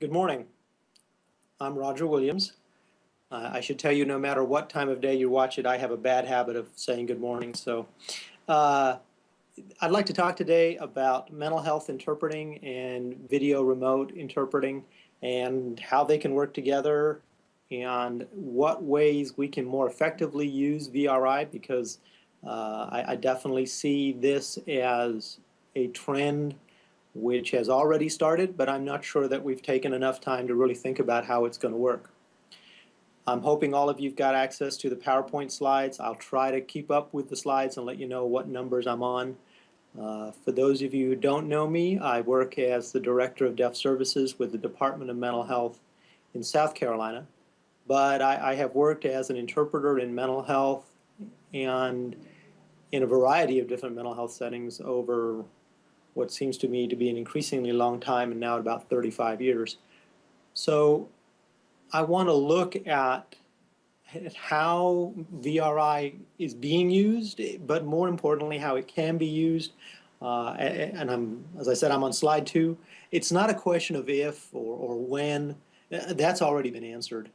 Good morning. I'm Roger Williams. I should tell you, no matter what time of day you watch it, I have a bad habit of saying good morning. So uh, I'd like to talk today about mental health interpreting and video remote interpreting and how they can work together and what ways we can more effectively use VRI, because I definitely see this as a trend which has already started, but I'm not sure that we've taken enough time to really think about how it's going to work. I'm hoping all of you've got access to the PowerPoint slides. I'll try to keep up with the slides and let you know what numbers I'm on. For those of you who don't know me, I work as the Director of Deaf Services with the Department of Mental Health in South Carolina, but I have worked as an interpreter in mental health and in a variety of different mental health settings over what seems to me to be an increasingly long time, and now about 35 years. So I want to look at how VRI is being used, but more importantly, how it can be used. And as I said, I'm on slide 2. It's not a question of if or when. That's already been answered.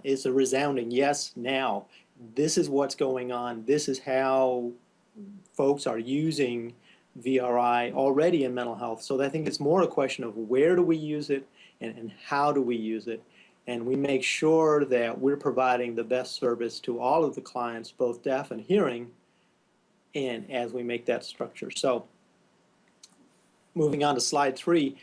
It's a resounding yes now. This is what's going on. This is how folks are using VRI already in mental health. So I think it's more a question of where do we use it and how do we use it. And we make sure that we're providing the best service to all of the clients, both deaf and hearing, and as we make that structure. So moving on to slide 3,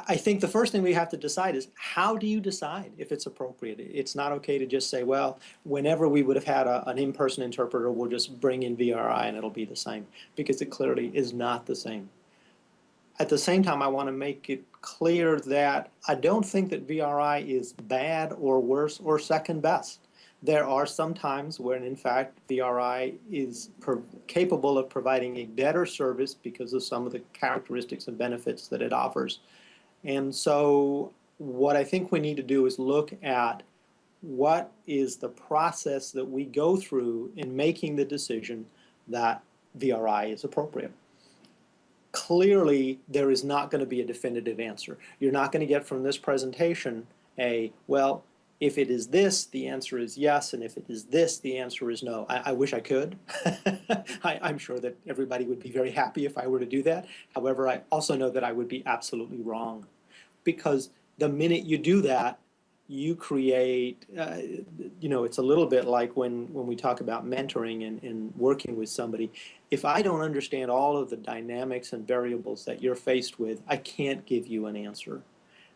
I think the first thing we have to decide is, how do you decide if it's appropriate? It's not okay to just say, well, whenever we would have had an in-person interpreter, we'll just bring in VRI and it'll be the same, because it clearly is not the same. At the same time, I want to make it clear that I don't think that VRI is bad or worse or second best. There are some times when, in fact, VRI is capable of providing a better service because of some of the characteristics and benefits that it offers. And so what I think we need to do is look at what is the process that we go through in making the decision that VRI is appropriate. Clearly, there is not going to be a definitive answer. You're not going to get from this presentation well, if it is this, the answer is yes, and if it is this, the answer is no. I wish I could. I'm sure that everybody would be very happy if I were to do that. However, I also know that I would be absolutely wrong, because the minute you do that, you create, it's a little bit like when we talk about mentoring and working with somebody. If I don't understand all of the dynamics and variables that you're faced with, I can't give you an answer.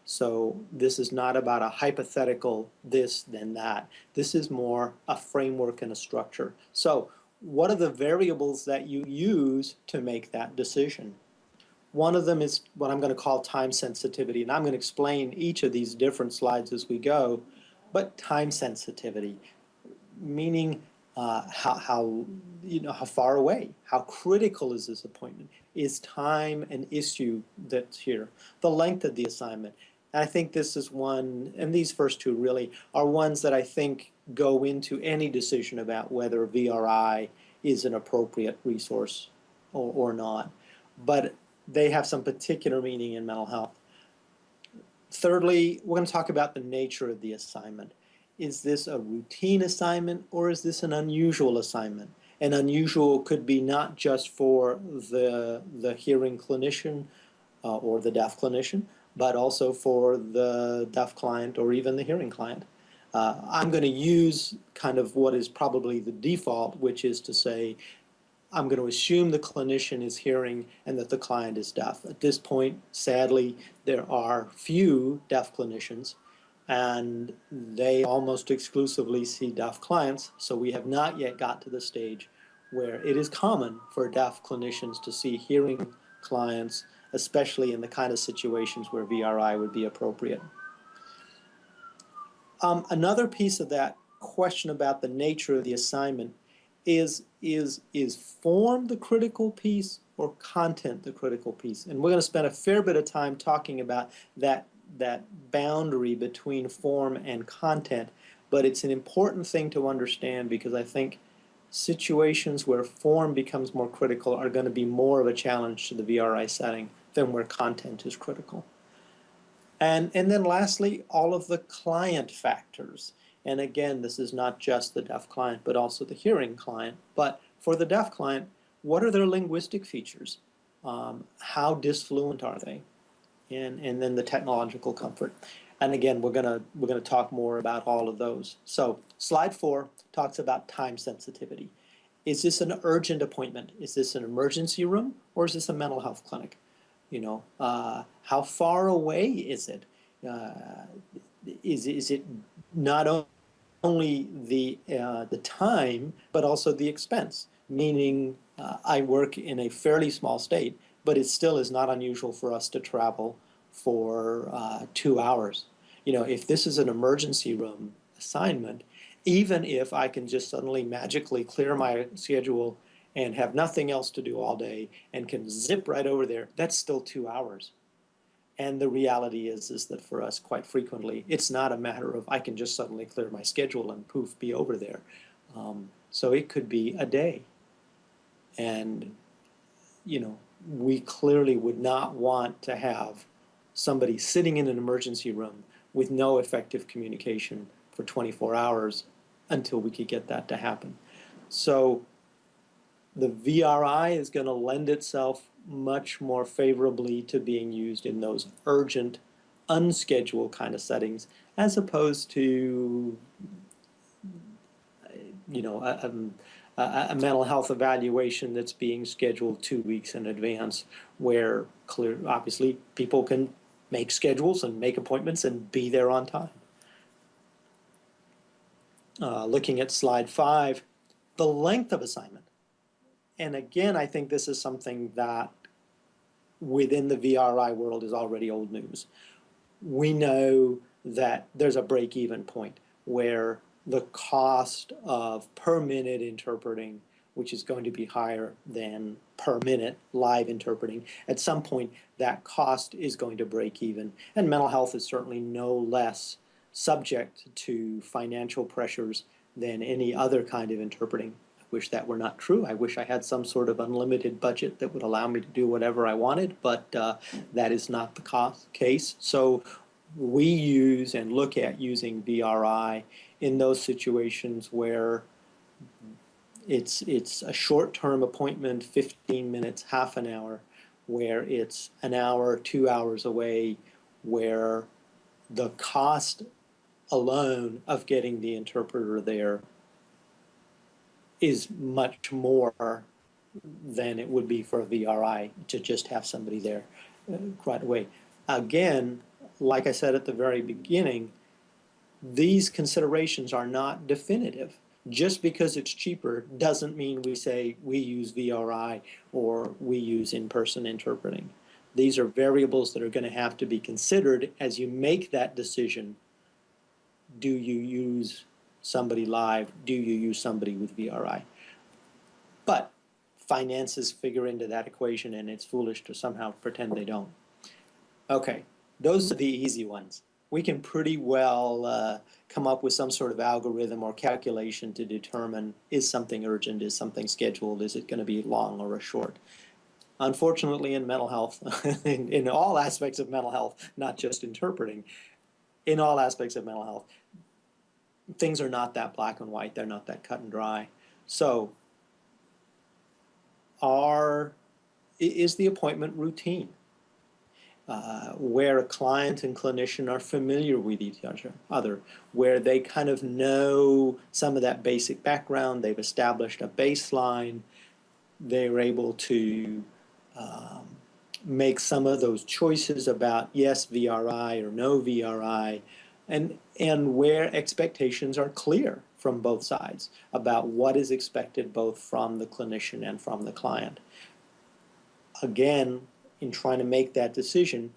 So this is not about a hypothetical this, then that. This is more a framework and a structure. So what are the variables that you use to make that decision? One of them is what I'm going to call time sensitivity, and I'm going to explain each of these different slides as we go. But time sensitivity, meaning how far away, how critical is this appointment? Is time an issue that's here? The length of the assignment. And I think this is one, and these first two really are ones that I think go into any decision about whether VRI is an appropriate resource or not. But they have some particular meaning in mental health. Thirdly, we're going to talk about the nature of the assignment. Is this a routine assignment, or is this an unusual assignment? And unusual could be not just for the hearing clinician or the deaf clinician, but also for the deaf client or even the hearing client. I'm going to use kind of what is probably the default, which is to say, I'm going to assume the clinician is hearing and that the client is deaf. At this point, sadly, there are few deaf clinicians, and they almost exclusively see deaf clients, so we have not yet got to the stage where it is common for deaf clinicians to see hearing clients, especially in the kind of situations where VRI would be appropriate. Another piece of that question about the nature of the assignment is form the critical piece or content the critical piece? And we're going to spend a fair bit of time talking about that boundary between form and content, but it's an important thing to understand, because I think situations where form becomes more critical are going to be more of a challenge to the VRI setting than where content is critical. And then lastly, all of the client factors. And again, this is not just the deaf client, but also the hearing client. But for the deaf client, what are their linguistic features? How disfluent are they? And then the technological comfort. And again, we're gonna talk more about all of those. So slide 4 talks about time sensitivity. Is this an urgent appointment? Is this an emergency room, or is this a mental health clinic? You know, how far away is it? Is it not only the time, but also the expense? Meaning, I work in a fairly small state, but it still is not unusual for us to travel for 2 hours. You know, if this is an emergency room assignment, even if I can just suddenly magically clear my schedule and have nothing else to do all day and can zip right over there, that's still 2 hours. And the reality is that for us, quite frequently, it's not a matter of I can just suddenly clear my schedule and poof, be over there. So it could be a day. And, you know, we clearly would not want to have somebody sitting in an emergency room with no effective communication for 24 hours until we could get that to happen. So the VRI is going to lend itself much more favorably to being used in those urgent, unscheduled kind of settings, as opposed to, you know, a mental health evaluation that's being scheduled 2 weeks in advance, where obviously people can make schedules and make appointments and be there on time. Looking at slide 5, the length of assignment. And again, I think this is something that within the VRI world is already old news. We know that there's a break-even point where the cost of per minute interpreting, which is going to be higher than per minute live interpreting, at some point that cost is going to break even. And mental health is certainly no less subject to financial pressures than any other kind of interpreting. I wish that were not true. I wish I had some sort of unlimited budget that would allow me to do whatever I wanted, but that is not the case. So we use and look at using VRI in those situations where it's a short-term appointment, 15 minutes, half an hour, where it's an hour, 2 hours away, where the cost alone of getting the interpreter there is much more than it would be for a VRI to just have somebody there right away. Again, like I said at the very beginning, these considerations are not definitive. Just because it's cheaper doesn't mean we say we use VRI or we use in-person interpreting. These are variables that are going to have to be considered as you make that decision. Do you use somebody live? Do you use somebody with VRI? But finances figure into that equation, and it's foolish to somehow pretend they don't. Okay, those are the easy ones. We can pretty well come up with some sort of algorithm or calculation to determine, is something urgent, is something scheduled, is it going to be long or a short? Unfortunately, in mental health, in all aspects of mental health, not just interpreting, in all aspects of mental health, things are not that black and white, they're not that cut and dry. So, is the appointment routine? Where a client and clinician are familiar with each other, where they kind of know some of that basic background, they've established a baseline, they're able to make some of those choices about yes, VRI or no VRI, and where expectations are clear from both sides about what is expected both from the clinician and from the client. Again, in trying to make that decision,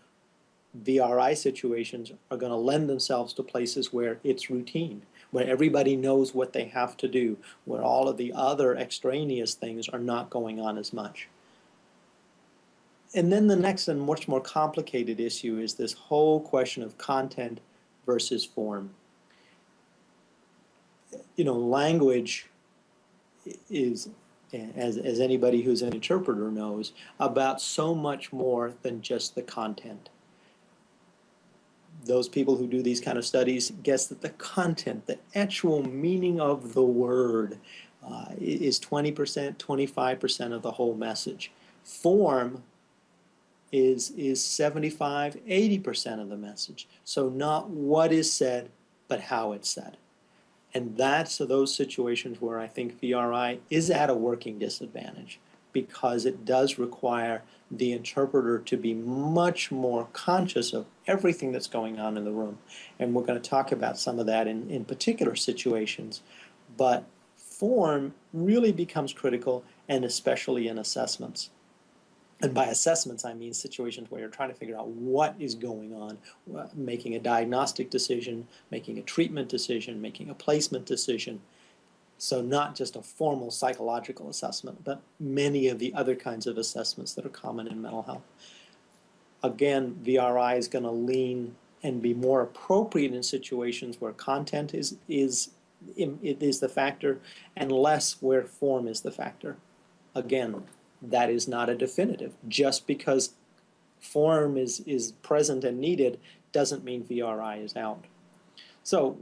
VRI situations are going to lend themselves to places where it's routine, where everybody knows what they have to do, where all of the other extraneous things are not going on as much. And then the next and much more complicated issue is this whole question of content versus form. You know, language is, as anybody who's an interpreter knows, about so much more than just the content. those people who do these kind of studies guess that the content, the actual meaning of the word is 20%, 25% of the whole message. Form is 75, 80% of the message. So not what is said, but how it's said. And that's those situations where I think VRI is at a working disadvantage, because it does require the interpreter to be much more conscious of everything that's going on in the room. And we're going to talk about some of that in particular situations. But form really becomes critical, and especially in assessments. And by assessments, I mean situations where you're trying to figure out what is going on, making a diagnostic decision, making a treatment decision, making a placement decision. So not just a formal psychological assessment, but many of the other kinds of assessments that are common in mental health. Again, VRI is going to lean and be more appropriate in situations where content is the factor, and less where form is the factor. Again, that is not a definitive. Just because form is present and needed doesn't mean VRI is out. So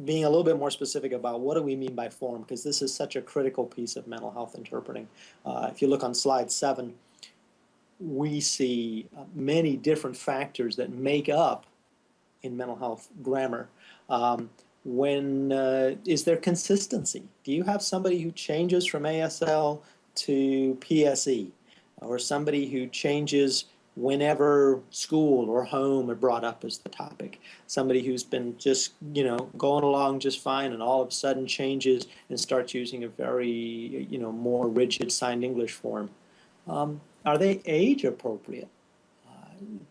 being a little bit more specific about what do we mean by form, because this is such a critical piece of mental health interpreting. If you look on slide 7, we see many different factors that make up, in mental health grammar, is there consistency? Do you have somebody who changes from ASL to PSE, or somebody who changes whenever school or home are brought up as the topic? Somebody who's been just, going along just fine and all of a sudden changes and starts using a very, more rigid signed English form. Are they age appropriate?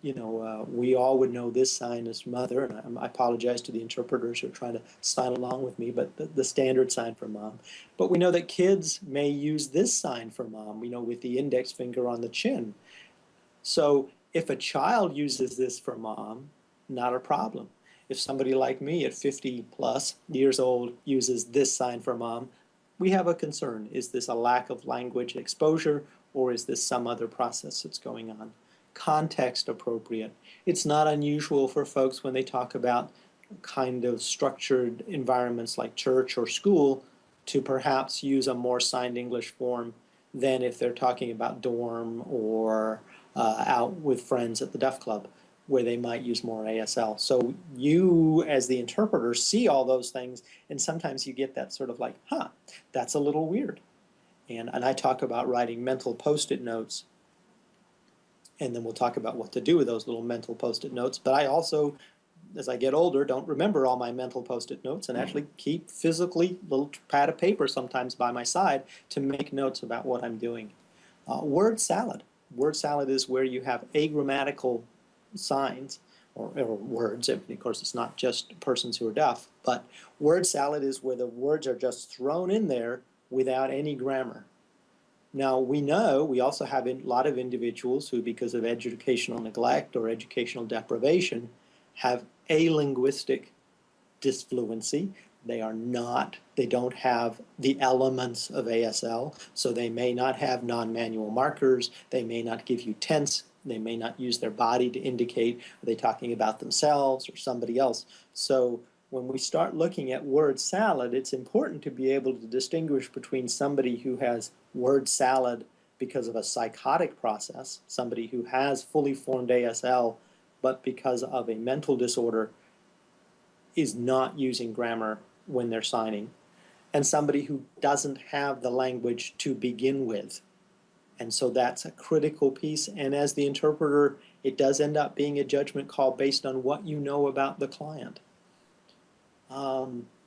We all would know this sign as mother, and I apologize to the interpreters who are trying to sign along with me, but the standard sign for mom. But we know that kids may use this sign for mom, with the index finger on the chin. So if a child uses this for mom, not a problem. If somebody like me at 50 plus years old uses this sign for mom, we have a concern. Is this a lack of language exposure, or is this some other process that's going on? Context appropriate. It's not unusual for folks when they talk about kind of structured environments like church or school to perhaps use a more signed English form than if they're talking about dorm or out with friends at the deaf club, where they might use more ASL. So you, as the interpreter, see all those things, and sometimes you get that sort of like, that's a little weird. And I talk about writing mental post-it notes, and then we'll talk about what to do with those little mental post-it notes. But I also, as I get older, don't remember all my mental post-it notes, and actually keep physically a little pad of paper sometimes by my side to make notes about what I'm doing. Word salad. Word salad is where you have agrammatical signs, or words. And of course, it's not just persons who are deaf, but word salad is where the words are just thrown in there without any grammar. Now, we know we also have a lot of individuals who, because of educational neglect or educational deprivation, have alinguistic disfluency. They don't have the elements of ASL, so they may not have non-manual markers, they may not give you tense, they may not use their body to indicate, are they talking about themselves or somebody else? So when we start looking at word salad, it's important to be able to distinguish between somebody who has word salad because of a psychotic process, somebody who has fully formed ASL, but because of a mental disorder is not using grammar when they're signing, and somebody who doesn't have the language to begin with. And so that's a critical piece. And as the interpreter, it does end up being a judgment call based on what you know about the client.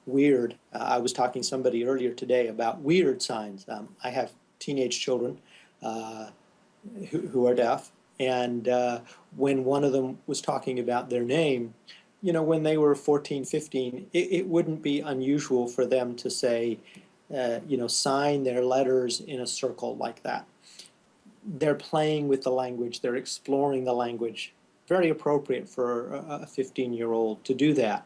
Weird. I was talking to somebody earlier today about weird signs. I have teenage children who are deaf, and when one of them was talking about their name, when they were 14, 15, it wouldn't be unusual for them to say, sign their letters in a circle like that. They're playing with the language, they're exploring the language. Very appropriate for a 15-year-old to do that.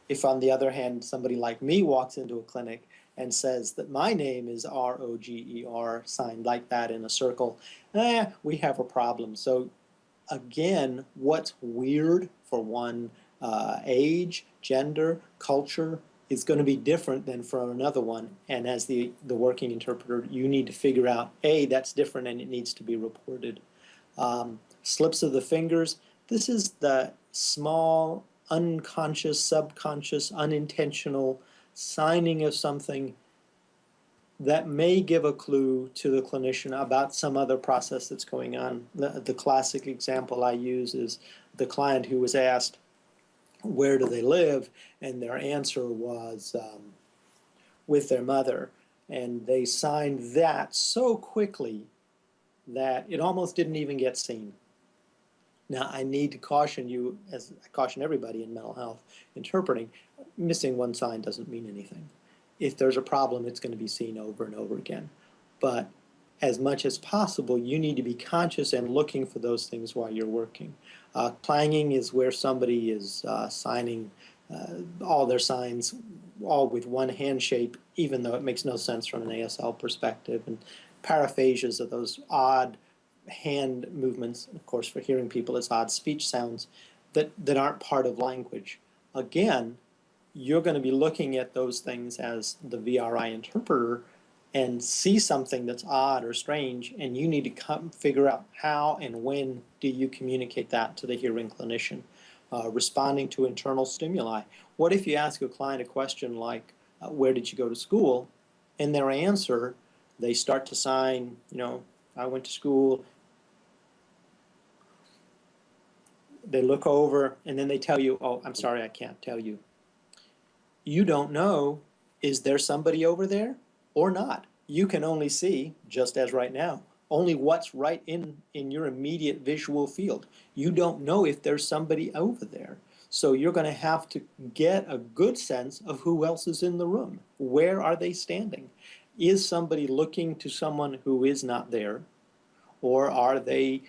If, on the other hand, somebody like me walks into a clinic and says that my name is R-O-G-E-R, signed like that in a circle, we have a problem. So again, what's weird for one age, gender, culture is going to be different than for another one. And as the working interpreter, you need to figure out, A, that's different and it needs to be reported. Slips of the fingers, this is the small, unconscious, subconscious, unintentional signing of something that may give a clue to the clinician about some other process that's going on. The classic example I use is the client who was asked, where do they live? And their answer was with their mother. And they signed that so quickly that it almost didn't even get seen. Now, I need to caution you, as I caution everybody in mental health interpreting, missing one sign doesn't mean anything. If there's a problem, it's going to be seen over and over again. But as much as possible, you need to be conscious and looking for those things while you're working. Clanging is where somebody is signing all their signs all with one hand shape, even though it makes no sense from an ASL perspective. And paraphasias are those odd hand movements, of course for hearing people it's odd speech sounds, that aren't part of language. Again, you're going to be looking at those things as the VRI interpreter and see something that's odd or strange, and you need to come figure out how and when do you communicate that to the hearing clinician. Responding to internal stimuli. What if you ask a client a question like, where did you go to school? In their answer, they start to sign, you know, I went to school. They look over and then they tell you, oh, I'm sorry, I can't tell you. You don't know, is there somebody over there or not? You can only see, just as right now, only what's right in your immediate visual field. You don't know if there's somebody over there. So you're going to have to get a good sense of who else is in the room. Where are they standing? Is somebody looking to someone who is not there? Or are they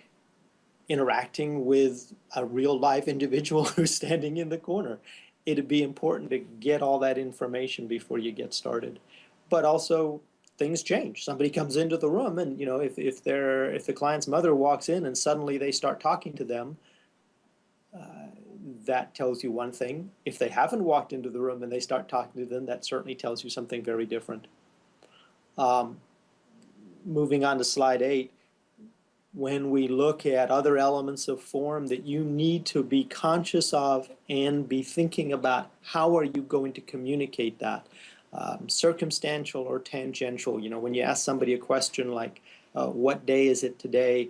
interacting with a real live individual who's standing in the corner? It'd be important to get all that information before you get started. But also, things change. Somebody comes into the room and, you know, if the client's mother walks in and suddenly they start talking to them, that tells you one thing. If they haven't walked into the room and they start talking to them, that certainly tells you something very different. Moving on to slide 8, when we look at other elements of form that you need to be conscious of and be thinking about, how are you going to communicate that? Circumstantial or tangential. You know, when you ask somebody a question like, what day is it today?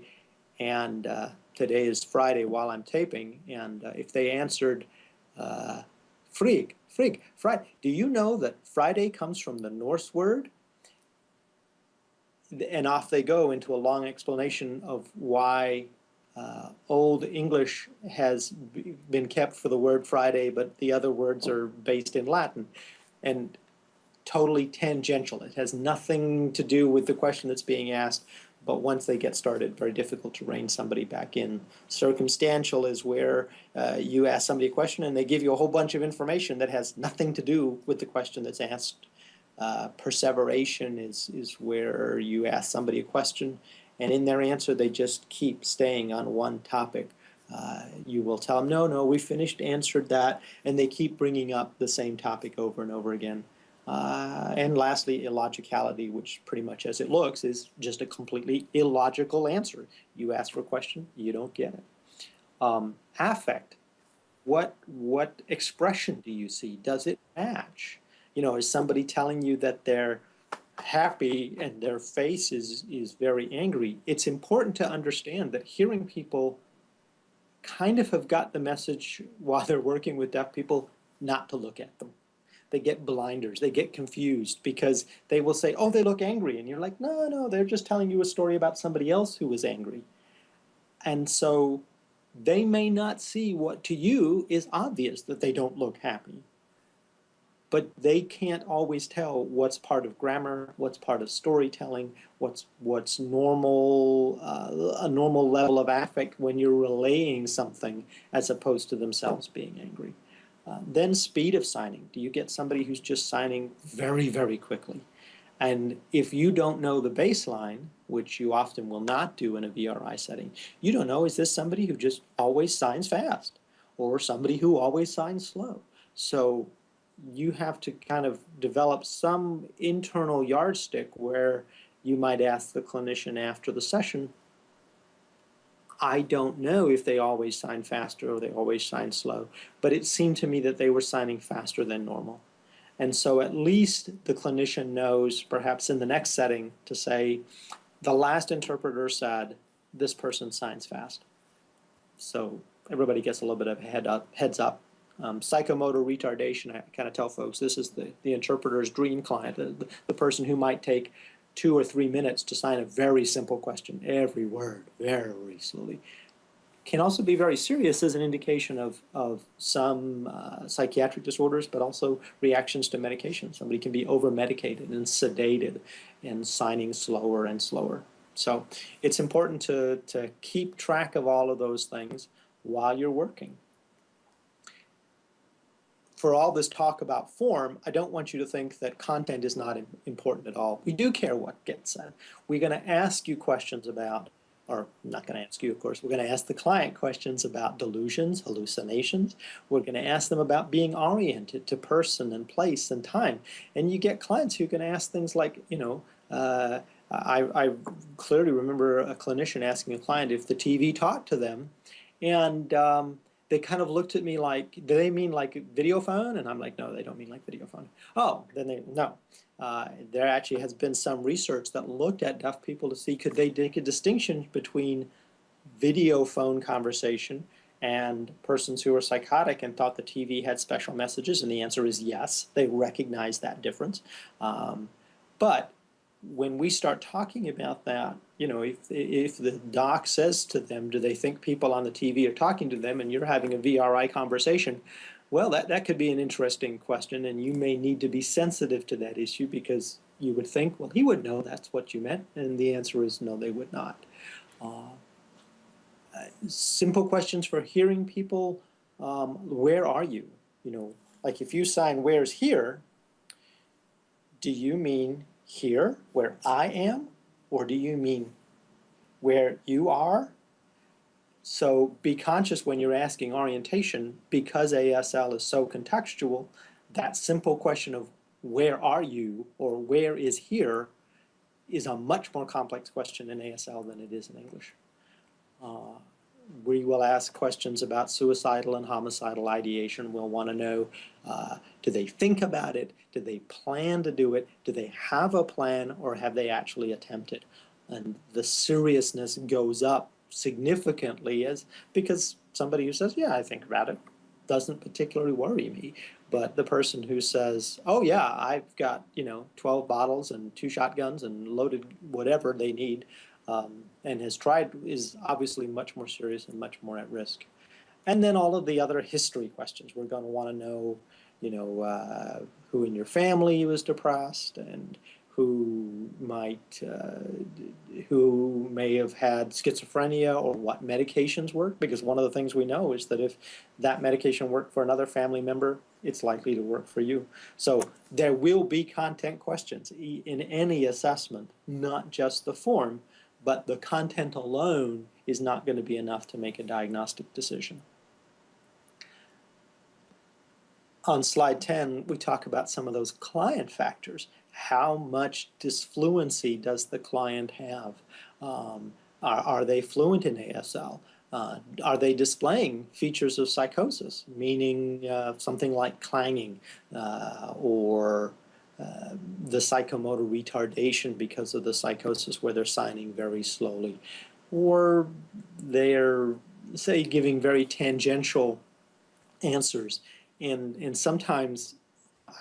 And today is Friday while I'm taping. And if they answered, Friday. Do you know that Friday comes from the Norse word? And off they go into a long explanation of why Old English has been kept for the word Friday, but the other words are based in Latin. And totally tangential. It has nothing to do with the question that's being asked, but once they get started, very difficult to rein somebody back in. Circumstantial is where you ask somebody a question and they give you a whole bunch of information that has nothing to do with the question that's asked. Perseveration is where you ask somebody a question and in their answer they just keep staying on one topic. You will tell them, no, we finished, answered that, and they keep bringing up the same topic over and over again. And lastly, illogicality, which pretty much as it looks is just a completely illogical answer. You ask for a question, you don't get it. Affect, what expression do you see? Does it match? You know, is somebody telling you that they're happy and their face is very angry? It's important to understand that hearing people kind of have got the message while they're working with deaf people not to look at them. They get blinders, they get confused because they will say, oh, they look angry. And you're like, no, they're just telling you a story about somebody else who was angry. And so they may not see what to you is obvious, that they don't look happy. But they can't always tell what's part of grammar, what's part of storytelling, what's normal, a normal level of affect when you're relaying something as opposed to themselves being angry. Then speed of signing. Do you get somebody who's just signing very, very quickly? And if you don't know the baseline, which you often will not do in a VRI setting. You don't know, is this somebody who just always signs fast or somebody who always signs slow? So you have to kind of develop some internal yardstick where you might ask the clinician after the session, I don't know if they always sign faster or they always sign slow, but it seemed to me that they were signing faster than normal. And so at least the clinician knows, perhaps in the next setting, to say, the last interpreter said, this person signs fast. So everybody gets a little bit of a heads up. Psychomotor retardation, I kind of tell folks, this is the interpreter's dream client, the person who might take 2 or 3 minutes to sign a very simple question, every word, very slowly. Can also be very serious as an indication of some psychiatric disorders, but also reactions to medication. Somebody can be over-medicated and sedated and signing slower and slower. So it's important to keep track of all of those things while you're working. For all this talk about form, I don't want you to think that content is not important at all. We do care what gets said. We're going to ask you questions about, or not going to ask you, of course, we're going to ask the client questions about delusions, hallucinations. We're going to ask them about being oriented to person and place and time. And you get clients who can ask things like, you know, I clearly remember a clinician asking a client if the TV talked to them, and they kind of looked at me like, do they mean like video phone? And I'm like, no, they don't mean like video phone. Oh, then no. There actually has been some research that looked at deaf people to see could they make a distinction between video phone conversation and persons who are psychotic and thought the TV had special messages, and the answer is yes, they recognize that difference. But when we start talking about that, you know, if the doc says to them, do they think people on the TV are talking to them, and you're having a VRI conversation, well, that could be an interesting question, and you may need to be sensitive to that issue, because you would think, well, he would know that's what you meant, and the answer is no, they would not. Simple questions for hearing people, where are you? You know, like if you sign where's here, do you mean here, where I am, or do you mean where you are? So be conscious when you're asking orientation, because ASL is so contextual, that simple question of where are you or where is here is a much more complex question in ASL than it is in English. We will ask questions about suicidal and homicidal ideation. We'll want to know, do they think about it? Do they plan to do it? Do they have a plan, or have they actually attempted? And the seriousness goes up significantly because somebody who says, yeah, I think about it, doesn't particularly worry me. But the person who says, oh yeah, I've got, you know, 12 bottles and 2 shotguns and loaded whatever they need, and has tried, is obviously much more serious and much more at risk. And then all of the other history questions. We're going to want to know, you know, who in your family was depressed, and who may have had schizophrenia, or what medications work, because one of the things we know is that if that medication worked for another family member, it's likely to work for you. So there will be content questions in any assessment, not just the form, but the content alone is not going to be enough to make a diagnostic decision. On slide 10, we talk about some of those client factors. How much disfluency does the client have? Are they fluent in ASL? Are they displaying features of psychosis, meaning something like clanging, or the psychomotor retardation because of the psychosis where they're signing very slowly, or they're, say, giving very tangential answers. And sometimes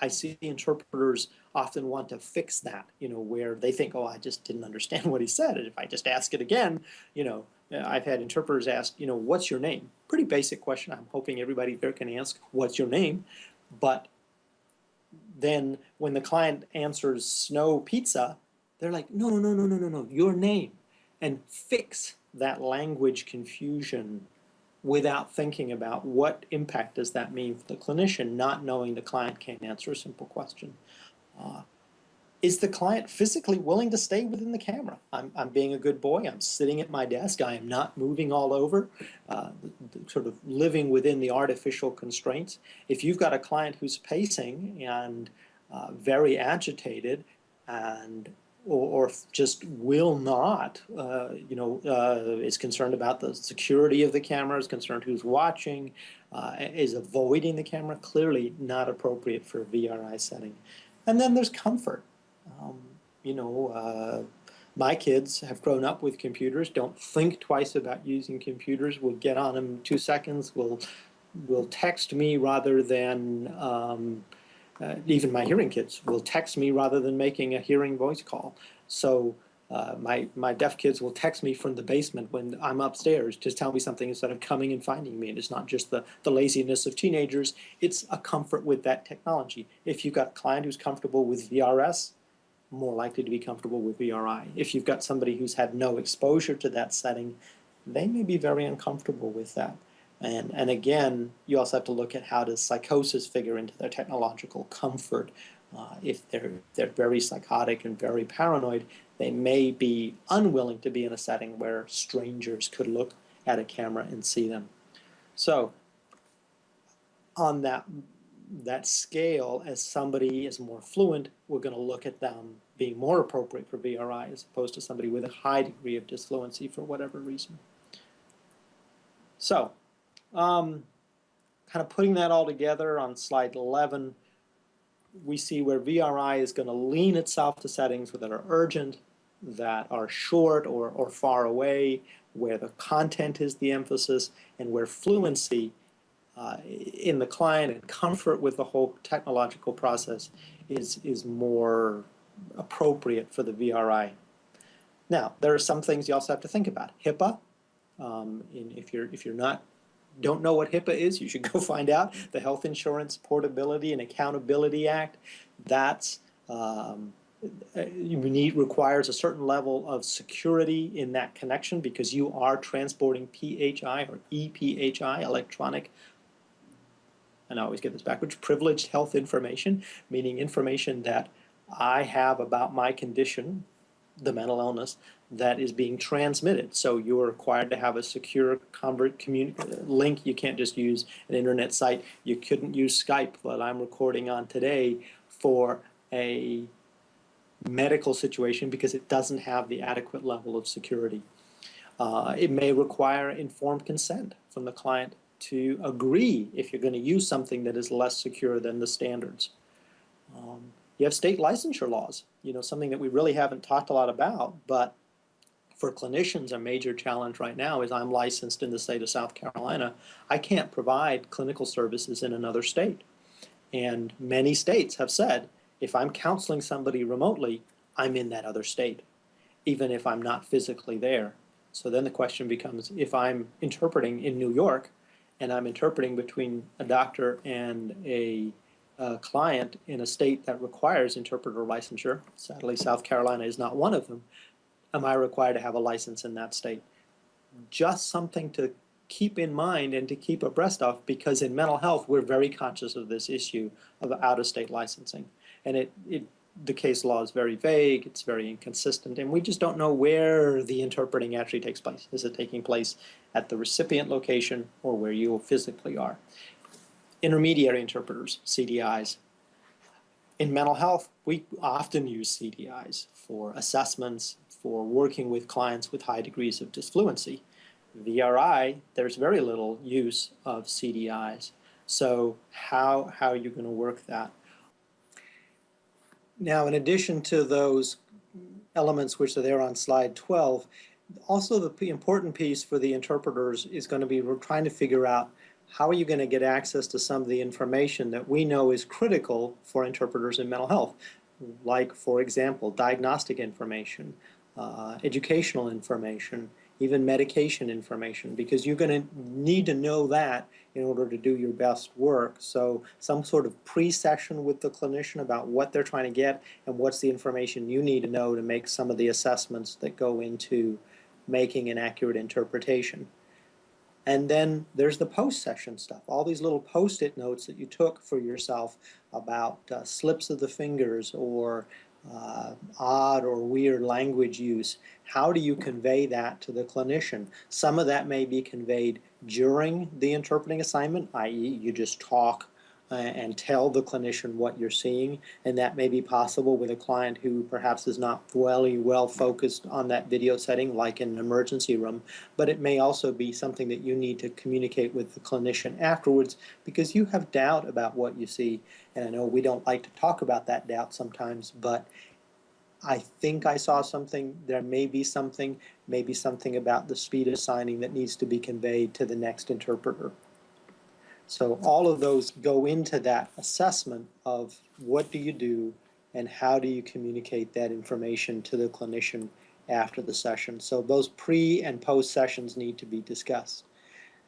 I see interpreters often want to fix that, you know, where they think, oh, I just didn't understand what he said, and if I just ask it again, you know, I've had interpreters ask, you know, what's your name? Pretty basic question. I'm hoping everybody there can ask, what's your name? But then when the client answers snow pizza, they're like, no, no, no, no, no, no, no, your name. And fix that language confusion without thinking about what impact does that mean for the clinician, not knowing the client can't answer a simple question. is the client physically willing to stay within the camera? I'm being a good boy. I'm sitting at my desk. I am not moving all over, sort of living within the artificial constraints. If you've got a client who's pacing and very agitated and or just will not, is concerned about the security of the camera, is concerned who's watching, is avoiding the camera, clearly not appropriate for a VRI setting. And then there's comfort. My kids have grown up with computers, don't think twice about using computers, will get on them in 2 seconds, will text me rather than, even my hearing kids will text me rather than making a hearing voice call. So my deaf kids will text me from the basement when I'm upstairs to tell me something instead of coming and finding me. And it's not just the laziness of teenagers, it's a comfort with that technology. If you've got a client who's comfortable with VRS, more likely to be comfortable with VRI. If you've got somebody who's had no exposure to that setting, they may be very uncomfortable with that. And again, you also have to look at how does psychosis figure into their technological comfort. If they're very psychotic and very paranoid, they may be unwilling to be in a setting where strangers could look at a camera and see them. So on that scale, as somebody is more fluent, we're going to look at them being more appropriate for VRI as opposed to somebody with a high degree of disfluency for whatever reason. So, kind of putting that all together on slide 11, we see where VRI is going to lean itself to settings that are urgent, that are short or far away, where the content is the emphasis, and where fluency in the client and comfort with the whole technological process is more appropriate for the VRI. Now, there are some things you also have to think about. HIPAA, if you're don't know what HIPAA is, you should go find out. The Health Insurance Portability and Accountability Act, that's requires a certain level of security in that connection because you are transporting PHI or EPHI, electronic, and I always get this backwards, privileged health information, meaning information that I have about my condition, the mental illness, that is being transmitted. So you're required to have a secure link. You can't just use an internet site. You couldn't use Skype that I'm recording on today for a medical situation because it doesn't have the adequate level of security. It may require informed consent from the client to agree if you're going to use something that is less secure than the standards. You have state licensure laws, something that we really haven't talked a lot about, but for clinicians, a major challenge right now is I'm licensed in the state of South Carolina. I can't provide clinical services in another state. And many states have said, if I'm counseling somebody remotely, I'm in that other state, even if I'm not physically there. So then the question becomes, if I'm interpreting in New York, and I'm interpreting between a doctor and a client in a state that requires interpreter licensure, sadly South Carolina is not one of them, am I required to have a license in that state? Just something to keep in mind and to keep abreast of, because in mental health we're very conscious of this issue of out-of-state licensing. And the case law is very vague, it's very inconsistent, and we just don't know where the interpreting actually takes place. Is it taking place at the recipient location or where you physically are? Intermediary interpreters, CDIs. In mental health, we often use CDIs for assessments, for working with clients with high degrees of disfluency. VRI, there's very little use of CDIs. So how are you going to work that? Now, in addition to those elements which are there on slide 12, also the important piece for the interpreters is going to be we're trying to figure out how are you going to get access to some of the information that we know is critical for interpreters in mental health, like, for example, diagnostic information, educational information, even medication information, because you're going to need to know that in order to do your best work. So some sort of pre-session with the clinician about what they're trying to get and what's the information you need to know to make some of the assessments that go into making an accurate interpretation. And then there's the post-session stuff, all these little post-it notes that you took for yourself about slips of the fingers or odd or weird language use. How do you convey that to the clinician? Some of that may be conveyed during the interpreting assignment, i.e. you just talk and tell the clinician what you're seeing, and that may be possible with a client who perhaps is not well focused on that video setting, like in an emergency room, but it may also be something that you need to communicate with the clinician afterwards because you have doubt about what you see. And I know we don't like to talk about that doubt sometimes, but I think I saw something, there may be something, maybe something about the speed of signing that needs to be conveyed to the next interpreter. So all of those go into that assessment of what do you do and how do you communicate that information to the clinician after the session. So those pre and post sessions need to be discussed.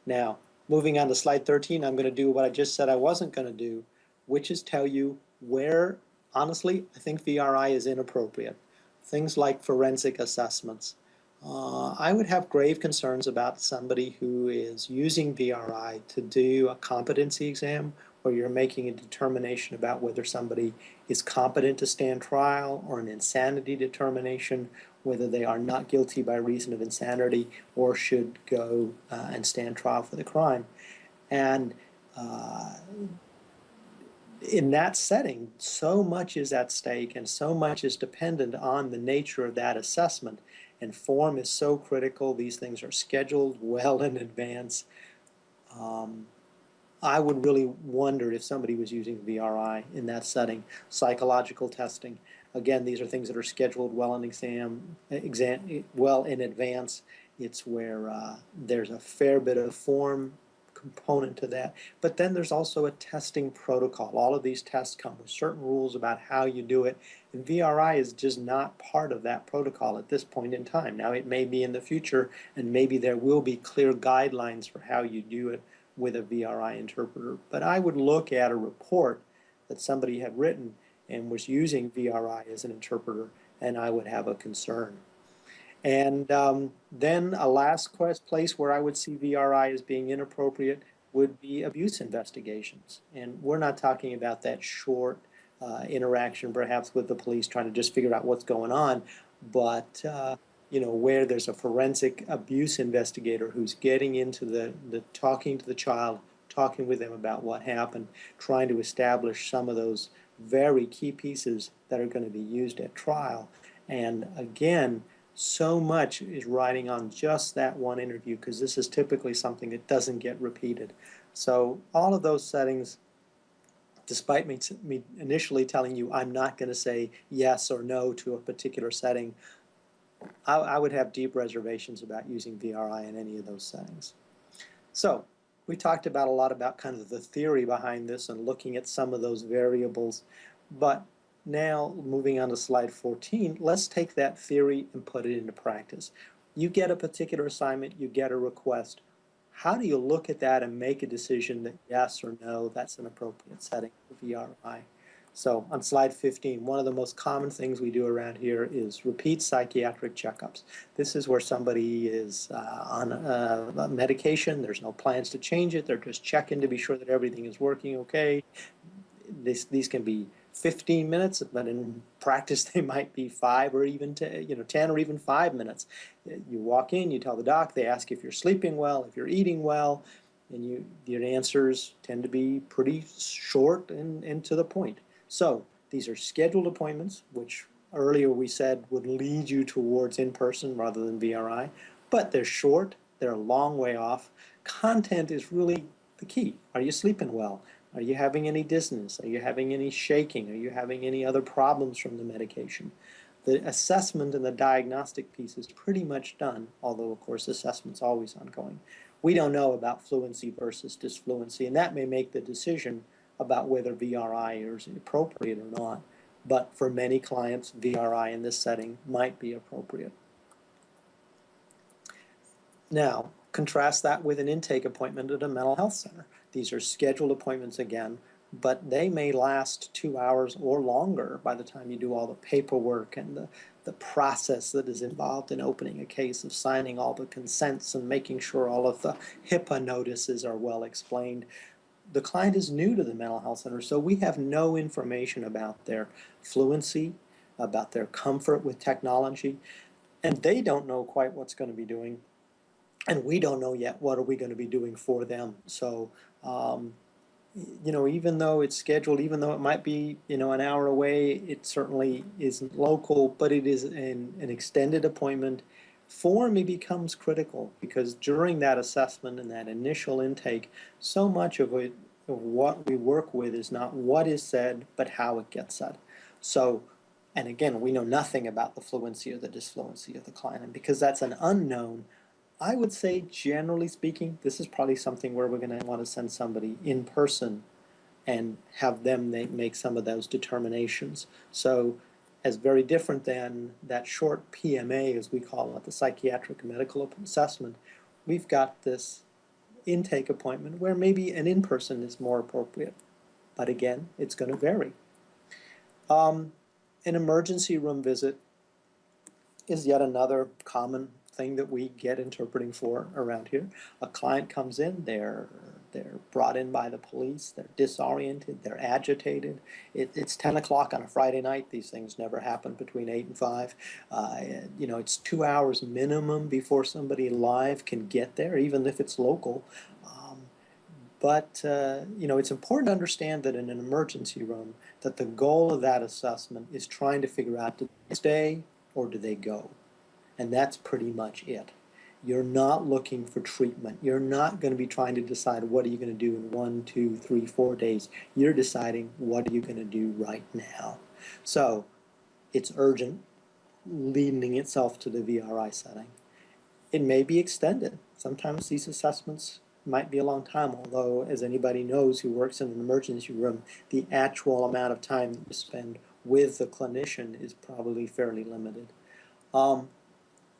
Now, moving on to slide 13, I'm going to do what I just said I wasn't going to do, which is tell you where, honestly, I think VRI is inappropriate. Things like forensic assessments. I would have grave concerns about somebody who is using VRI to do a competency exam where you're making a determination about whether somebody is competent to stand trial, or an insanity determination, whether they are not guilty by reason of insanity or should go and stand trial for the crime. And in that setting, so much is at stake and so much is dependent on the nature of that assessment. And form is so critical. These things are scheduled well in advance. I would really wonder if somebody was using VRI in that setting. Psychological testing. Again, these are things that are scheduled well in well in advance. It's where there's a fair bit of form component to that. But then there's also a testing protocol. All of these tests come with certain rules about how you do it. And VRI is just not part of that protocol at this point in time. Now, it may be in the future, and maybe there will be clear guidelines for how you do it with a VRI interpreter. But I would look at a report that somebody had written and was using VRI as an interpreter, and I would have a concern. And then a last place where I would see VRI as being inappropriate would be abuse investigations. And we're not talking about that short interaction perhaps with the police trying to just figure out what's going on, but you know, where there's a forensic abuse investigator who's getting into the talking to the child, talking with them about what happened, trying to establish some of those very key pieces that are going to be used at trial. And again, so much is riding on just that one interview, because this is typically something that doesn't get repeated. So all of those settings, despite me initially telling you I'm not going to say yes or no to a particular setting, I would have deep reservations about using VRI in any of those settings. So we talked about a lot about kind of the theory behind this and looking at some of those variables, but now moving on to slide 14, let's take that theory and put it into practice. You get a particular assignment, you get a request. How do you look at that and make a decision that yes or no, that's an appropriate setting for VRI? So on slide 15, one of the most common things we do around here is repeat psychiatric checkups. This is where somebody is on a medication, there's no plans to change it, they're just checking to be sure that everything is working okay. These can be 15 minutes, but in practice they might be 5 or even 10 or even 5 minutes. You walk in, you tell the doc, they ask if you're sleeping well, if you're eating well, and your answers tend to be pretty short and to the point. So these are scheduled appointments, which earlier we said would lead you towards in-person rather than VRI, but they're short, they're a long way off. Content is really the key. Are you sleeping well? Are you having any dizziness? Are you having any shaking? Are you having any other problems from the medication? The assessment and the diagnostic piece is pretty much done, although of course assessment's always ongoing. We don't know about fluency versus disfluency, and that may make the decision about whether VRI is appropriate or not. But for many clients, VRI in this setting might be appropriate. Now, contrast that with an intake appointment at a mental health center. These are scheduled appointments again, but they may last 2 hours or longer by the time you do all the paperwork and the process that is involved in opening a case, of signing all the consents and making sure all of the HIPAA notices are well explained. The client is new to the mental health center, so we have no information about their fluency, about their comfort with technology, and they don't know quite what's going to be doing, and we don't know yet what are we going to be doing for them. So, even though it's scheduled, even though it might be, an hour away, it certainly isn't local, but it is an extended appointment. For me becomes critical because during that assessment and that initial intake, so much of what we work with is not what is said, but how it gets said. So, and again, we know nothing about the fluency or the disfluency of the client. And because that's an unknown, I would say, generally speaking, this is probably something where we're going to want to send somebody in person and have them make some of those determinations. So, as very different than that short PMA, as we call it, the psychiatric medical assessment, we've got this intake appointment where maybe an in-person is more appropriate. But again, it's going to vary. An emergency room visit is yet another common thing that we get interpreting for around here. A client comes in, they're brought in by the police, they're disoriented, they're agitated. It's 10 o'clock on a Friday night. These things never happen between 8 and 5. It's 2 hours minimum before somebody live can get there, even if it's local. But it's important to understand that in an emergency room, that the goal of that assessment is trying to figure out, do they stay or do they go? And that's pretty much it. You're not looking for treatment. You're not going to be trying to decide what are you going to do in 1, 2, 3, 4 days. You're deciding what are you going to do right now. So it's urgent, leading itself to the VRI setting. It may be extended. Sometimes these assessments might be a long time, although as anybody knows who works in an emergency room, the actual amount of time that you spend with the clinician is probably fairly limited.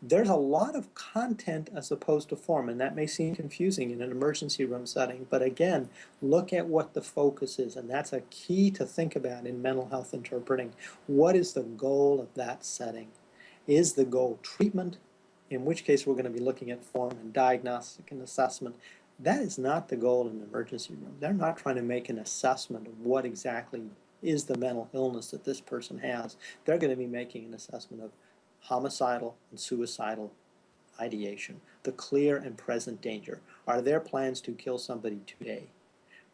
There's a lot of content as opposed to form, and that may seem confusing in an emergency room setting, but again, look at what the focus is, and that's a key to think about in mental health interpreting. What is the goal of that setting? Is the goal treatment, in which case we're going to be looking at form and diagnostic and assessment? That is not the goal in an emergency room. They're not trying to make an assessment of what exactly is the mental illness that this person has. They're going to be making an assessment of homicidal and suicidal ideation, the clear and present danger. Are there plans to kill somebody today?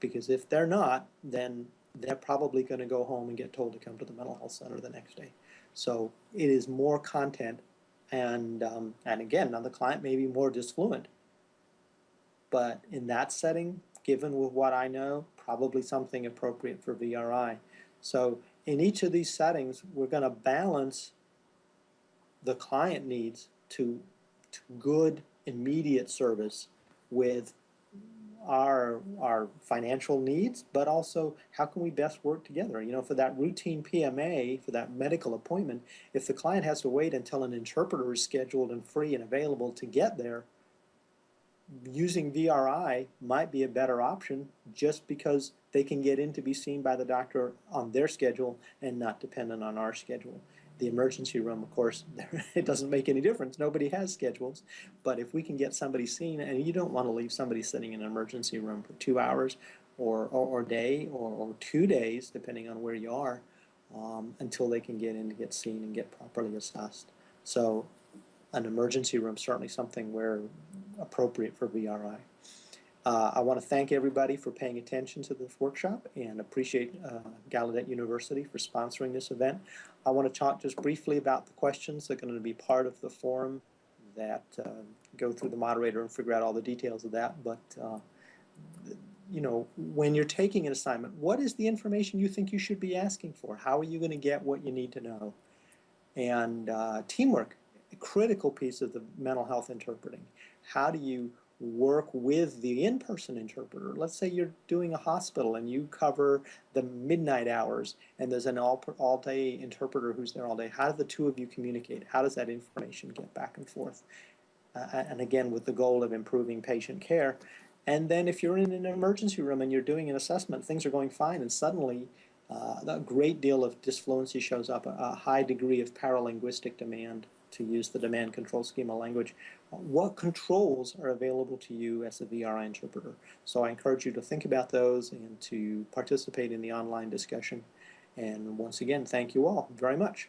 Because if they're not, then they're probably going to go home and get told to come to the mental health center the next day. So it is more content, and again, now the client may be more disfluent, but in that setting, given with what I know, probably something appropriate for VRI. So in each of these settings, we're going to balance the client needs to good immediate service with our financial needs, but also how can we best work together? For that routine PMA, for that medical appointment, if the client has to wait until an interpreter is scheduled and free and available to get there, using VRI might be a better option just because they can get in to be seen by the doctor on their schedule and not dependent on our schedule. The emergency room, of course, it doesn't make any difference. Nobody has schedules. But if we can get somebody seen, and you don't want to leave somebody sitting in an emergency room for 2 hours or a day or 2 days, depending on where you are, until they can get in to get seen and get properly assessed. So an emergency room is certainly something where appropriate for VRI. I want to thank everybody for paying attention to this workshop and appreciate Gallaudet University for sponsoring this event. I want to talk just briefly about the questions that are going to be part of the forum that go through the moderator and figure out all the details of that. But, when you're taking an assignment, what is the information you think you should be asking for? How are you going to get what you need to know? And teamwork, a critical piece of the mental health interpreting. How do you work with the in-person interpreter? Let's say you're doing a hospital and you cover the midnight hours and there's an all-day interpreter who's there all day. How do the two of you communicate? How does that information get back and forth? And again, with the goal of improving patient care. And then if you're in an emergency room and you're doing an assessment, things are going fine, and suddenly a great deal of disfluency shows up, a high degree of paralinguistic demand, to use the demand control schema language. What controls are available to you as a VRI interpreter? So I encourage you to think about those and to participate in the online discussion. And once again, thank you all very much.